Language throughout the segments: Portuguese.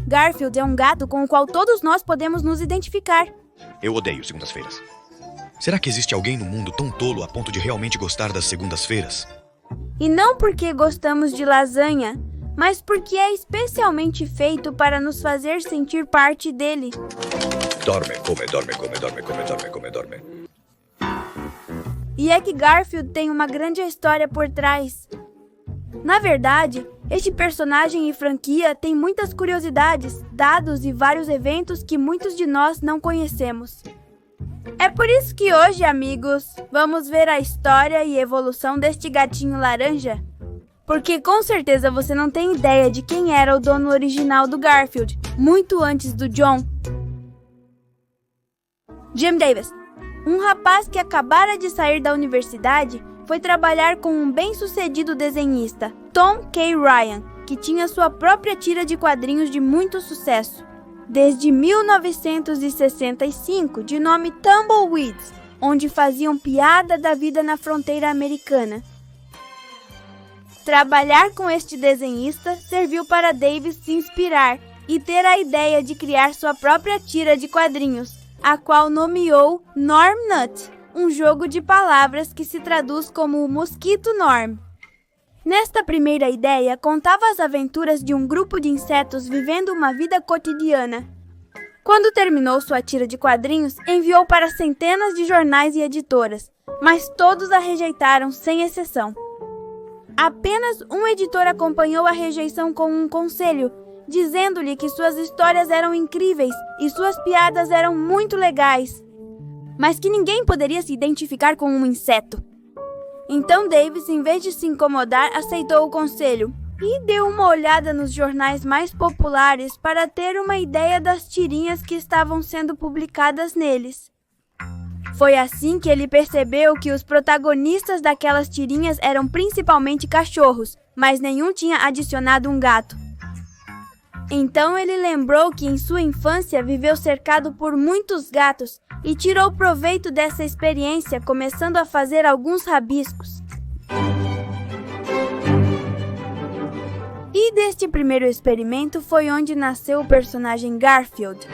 Garfield é um gato com o qual todos nós podemos nos identificar. Eu odeio segundas-feiras. Será que existe alguém no mundo tão tolo a ponto de realmente gostar das segundas-feiras? E não porque gostamos de lasanha, mas porque é especialmente feito para nos fazer sentir parte dele. Dorme, come, dorme, come, dorme, come, dorme, come, dorme. E é que Garfield tem uma grande história por trás. Na verdade, este personagem e franquia tem muitas curiosidades, dados e vários eventos que muitos de nós não conhecemos. É por isso que hoje, amigos, vamos ver a história e evolução deste gatinho laranja. Porque com certeza você não tem ideia de quem era o dono original do Garfield, muito antes do John. Jim Davis, um rapaz que acabara de sair da universidade, foi trabalhar com um bem-sucedido desenhista, Tom K. Ryan, que tinha sua própria tira de quadrinhos de muito sucesso, desde 1965, de nome Tumbleweeds, onde faziam piada da vida na fronteira americana. Trabalhar com este desenhista serviu para Davis se inspirar e ter a ideia de criar sua própria tira de quadrinhos, a qual nomeou Norm Nut, um jogo de palavras que se traduz como o mosquito Norm. Nesta primeira ideia, contava as aventuras de um grupo de insetos vivendo uma vida cotidiana. Quando terminou sua tira de quadrinhos, enviou para centenas de jornais e editoras, mas todos a rejeitaram sem exceção. Apenas um editor acompanhou a rejeição com um conselho, dizendo-lhe que suas histórias eram incríveis e suas piadas eram muito legais, mas que ninguém poderia se identificar com um inseto. Então Davis, em vez de se incomodar, aceitou o conselho e deu uma olhada nos jornais mais populares para ter uma ideia das tirinhas que estavam sendo publicadas neles. Foi assim que ele percebeu que os protagonistas daquelas tirinhas eram principalmente cachorros, mas nenhum tinha adicionado um gato. Então ele lembrou que em sua infância viveu cercado por muitos gatos e tirou proveito dessa experiência, começando a fazer alguns rabiscos. E deste primeiro experimento foi onde nasceu o personagem Garfield.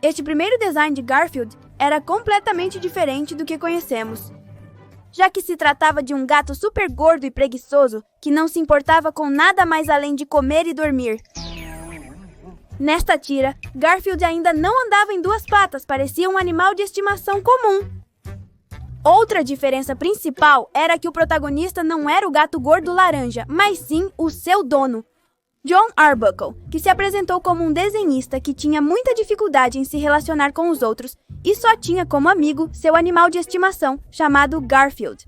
Este primeiro design de Garfield era completamente diferente do que conhecemos, já que se tratava de um gato super gordo e preguiçoso que não se importava com nada mais além de comer e dormir. Nesta tira, Garfield ainda não andava em duas patas, parecia um animal de estimação comum. Outra diferença principal era que o protagonista não era o gato gordo laranja, mas sim o seu dono, John Arbuckle, que se apresentou como um desenhista que tinha muita dificuldade em se relacionar com os outros e só tinha como amigo seu animal de estimação, chamado Garfield.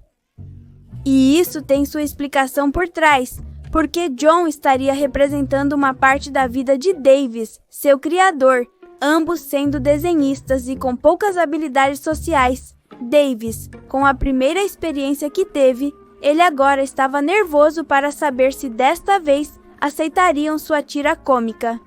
E isso tem sua explicação por trás, porque John estaria representando uma parte da vida de Davis, seu criador, ambos sendo desenhistas e com poucas habilidades sociais. Davis, com a primeira experiência que teve, ele agora estava nervoso para saber se desta vez aceitariam sua tira cômica.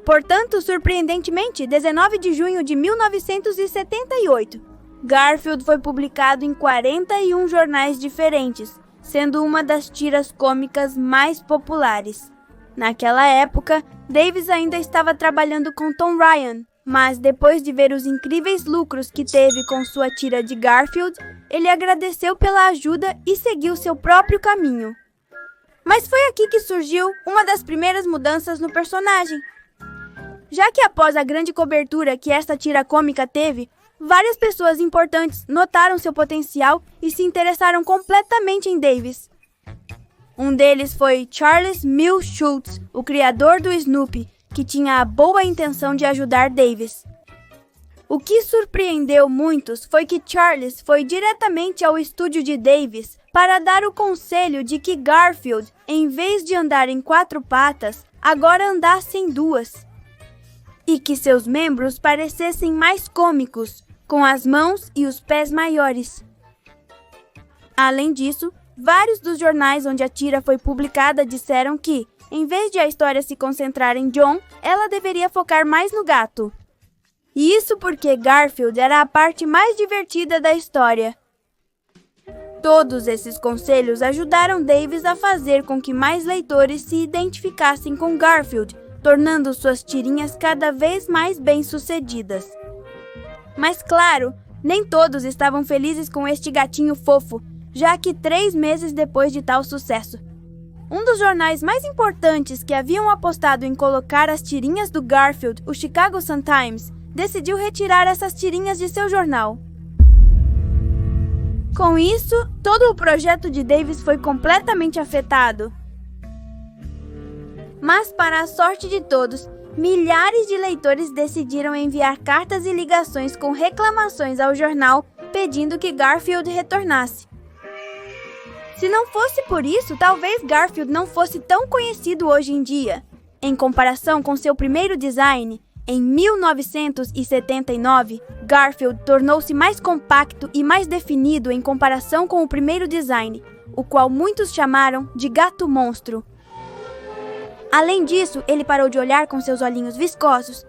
Portanto, surpreendentemente, 19 de junho de 1978, Garfield foi publicado em 41 jornais diferentes, sendo uma das tiras cômicas mais populares. Naquela época, Davis ainda estava trabalhando com Tom Ryan, mas depois de ver os incríveis lucros que teve com sua tira de Garfield, ele agradeceu pela ajuda e seguiu seu próprio caminho. Mas foi aqui que surgiu uma das primeiras mudanças no personagem. Já que após a grande cobertura que esta tira cômica teve, várias pessoas importantes notaram seu potencial e se interessaram completamente em Davis. Um deles foi Charles Mills Schultz, o criador do Snoopy, que tinha a boa intenção de ajudar Davis. O que surpreendeu muitos foi que Charles foi diretamente ao estúdio de Davis para dar o conselho de que Garfield, em vez de andar em 4 patas, agora andasse em 2. E que seus membros parecessem mais cômicos, com as mãos e os pés maiores. Além disso, vários dos jornais onde a tira foi publicada disseram que, em vez de a história se concentrar em John, ela deveria focar mais no gato. E isso porque Garfield era a parte mais divertida da história. Todos esses conselhos ajudaram Davis a fazer com que mais leitores se identificassem com Garfield, tornando suas tirinhas cada vez mais bem-sucedidas. Mas claro, nem todos estavam felizes com este gatinho fofo, já que 3 meses depois de tal sucesso, um dos jornais mais importantes que haviam apostado em colocar as tirinhas do Garfield, o Chicago Sun-Times, decidiu retirar essas tirinhas de seu jornal. Com isso, todo o projeto de Davis foi completamente afetado. Mas, para a sorte de todos, milhares de leitores decidiram enviar cartas e ligações com reclamações ao jornal pedindo que Garfield retornasse. Se não fosse por isso, talvez Garfield não fosse tão conhecido hoje em dia. Em comparação com seu primeiro design, em 1979, Garfield tornou-se mais compacto e mais definido em comparação com o primeiro design, o qual muitos chamaram de gato monstro. Além disso, ele parou de olhar com seus olhinhos viscosos.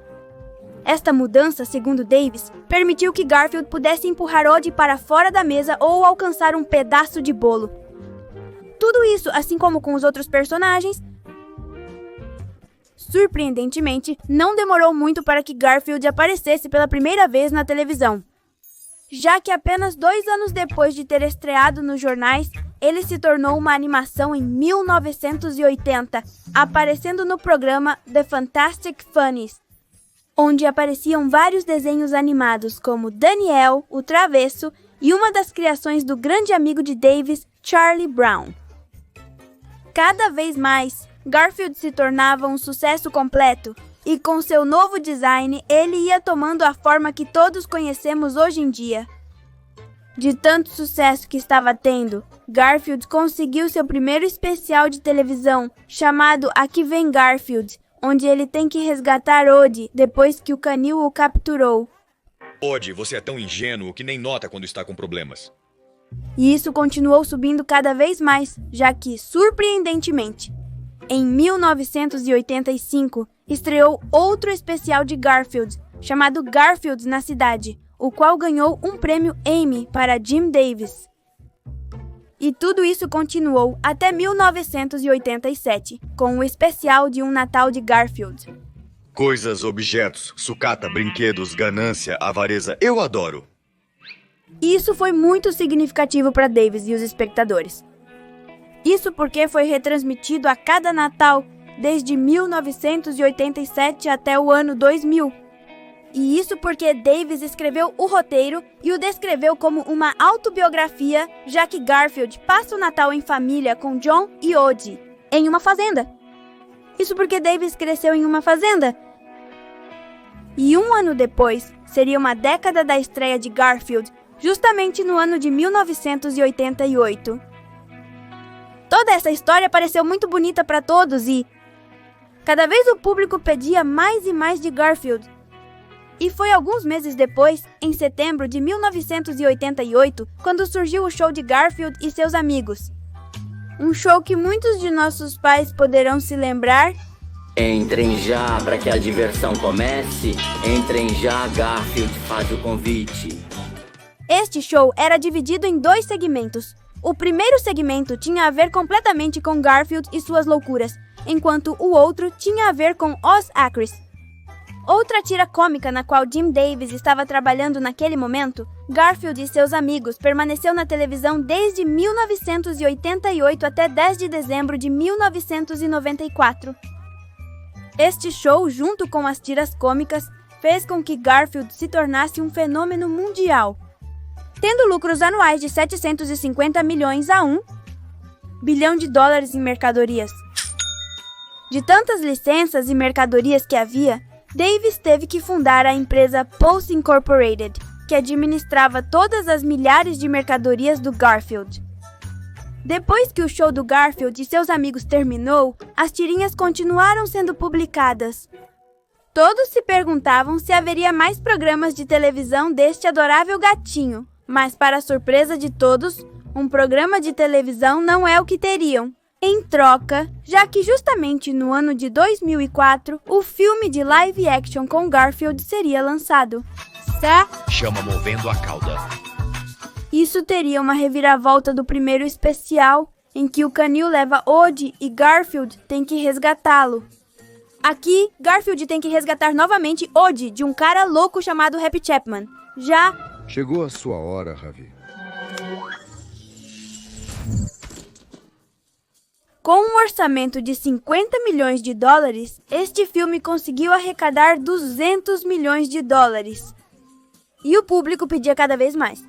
Esta mudança, segundo Davis, permitiu que Garfield pudesse empurrar Odie para fora da mesa ou alcançar um pedaço de bolo. Tudo isso, assim como com os outros personagens, surpreendentemente, não demorou muito para que Garfield aparecesse pela primeira vez na televisão, já que apenas 2 anos depois de ter estreado nos jornais, ele se tornou uma animação em 1980, aparecendo no programa The Fantastic Funnies, onde apareciam vários desenhos animados como Daniel, o Travesso, e uma das criações do grande amigo de Davis, Charlie Brown. Cada vez mais, Garfield se tornava um sucesso completo, e com seu novo design, ele ia tomando a forma que todos conhecemos hoje em dia. De tanto sucesso que estava tendo, Garfield conseguiu seu primeiro especial de televisão, chamado Aqui Vem Garfield, onde ele tem que resgatar Odie depois que o canil o capturou. Odie, você é tão ingênuo que nem nota quando está com problemas. E isso continuou subindo cada vez mais, já que, surpreendentemente, em 1985, estreou outro especial de Garfield, chamado Garfield na Cidade, o qual ganhou um prêmio Emmy para Jim Davis. E tudo isso continuou até 1987, com o especial de Um Natal de Garfield. Coisas, objetos, sucata, brinquedos, ganância, avareza, eu adoro. Isso foi muito significativo para Davis e os espectadores. Isso porque foi retransmitido a cada Natal desde 1987 até o ano 2000. E isso porque Davis escreveu o roteiro e o descreveu como uma autobiografia, já que Garfield passa o Natal em família com John e Odie, em uma fazenda. Isso porque Davis cresceu em uma fazenda. E 1 ano depois, seria uma década da estreia de Garfield, justamente no ano de 1988. Toda essa história pareceu muito bonita para todos e cada vez o público pedia mais e mais de Garfield. E foi alguns meses depois, em setembro de 1988, quando surgiu o show de Garfield e seus amigos. Um show que muitos de nossos pais poderão se lembrar. Entrem já para que a diversão comece. Entrem já, Garfield faz o convite. Este show era dividido em 2 segmentos. O primeiro segmento tinha a ver completamente com Garfield e suas loucuras, enquanto o outro tinha a ver com Oz Acris. Outra tira cômica na qual Jim Davis estava trabalhando naquele momento, Garfield e seus amigos permaneceu na televisão desde 1988 até 10 de dezembro de 1994. Este show, junto com as tiras cômicas, fez com que Garfield se tornasse um fenômeno mundial, tendo lucros anuais de 750 milhões a $1 bilhão em mercadorias. De tantas licenças e mercadorias que havia, Davis teve que fundar a empresa Pulse Incorporated, que administrava todas as milhares de mercadorias do Garfield. Depois que o show do Garfield e seus amigos terminou, as tirinhas continuaram sendo publicadas. Todos se perguntavam se haveria mais programas de televisão deste adorável gatinho, mas para surpresa de todos, um programa de televisão não é o que teriam. Em troca, já que justamente no ano de 2004, o filme de live action com Garfield seria lançado. Chama movendo a cauda. Isso teria uma reviravolta do primeiro especial, em que o canil leva Woody e Garfield tem que resgatá-lo. Aqui, Garfield tem que resgatar novamente Woody de um cara louco chamado Happy Chapman. Chegou a sua hora, Ravi. Com um orçamento de 50 milhões de dólares, este filme conseguiu arrecadar 200 milhões de dólares. E o público pedia cada vez mais.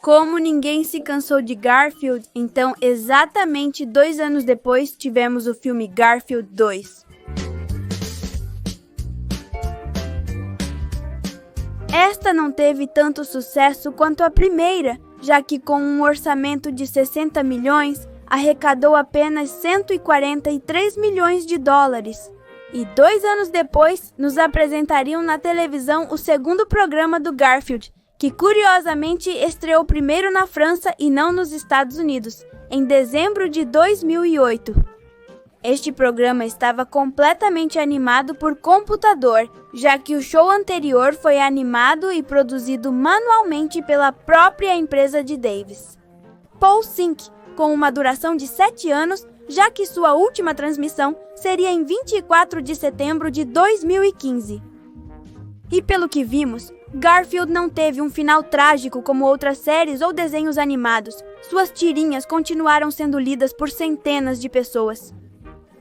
Como ninguém se cansou de Garfield, então exatamente 2 anos depois tivemos o filme Garfield 2. Esta não teve tanto sucesso quanto a primeira, já que com um orçamento de 60 milhões, arrecadou apenas 143 milhões de dólares. E 2 anos depois, nos apresentariam na televisão o segundo programa do Garfield, que curiosamente estreou primeiro na França e não nos Estados Unidos, em dezembro de 2008. Este programa estava completamente animado por computador, já que o show anterior foi animado e produzido manualmente pela própria empresa de Davis. Paul Sink, com uma duração de 7 anos, já que sua última transmissão seria em 24 de setembro de 2015. E pelo que vimos, Garfield não teve um final trágico como outras séries ou desenhos animados. Suas tirinhas continuaram sendo lidas por centenas de pessoas.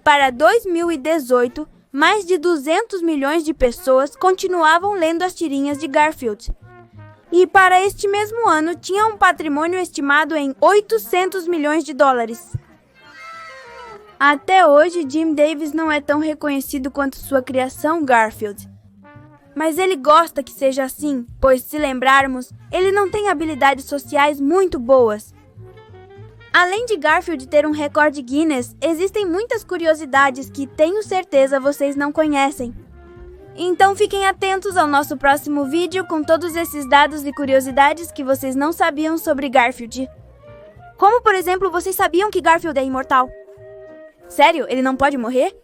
Para 2018, mais de 200 milhões de pessoas continuavam lendo as tirinhas de Garfield. E para este mesmo ano, tinha um patrimônio estimado em 800 milhões de dólares. Até hoje, Jim Davis não é tão reconhecido quanto sua criação Garfield. Mas ele gosta que seja assim, pois, se lembrarmos, ele não tem habilidades sociais muito boas. Além de Garfield ter um recorde Guinness, existem muitas curiosidades que tenho certeza vocês não conhecem. Então fiquem atentos ao nosso próximo vídeo com todos esses dados e curiosidades que vocês não sabiam sobre Garfield. Como, por exemplo, vocês sabiam que Garfield é imortal? Sério? Ele não pode morrer?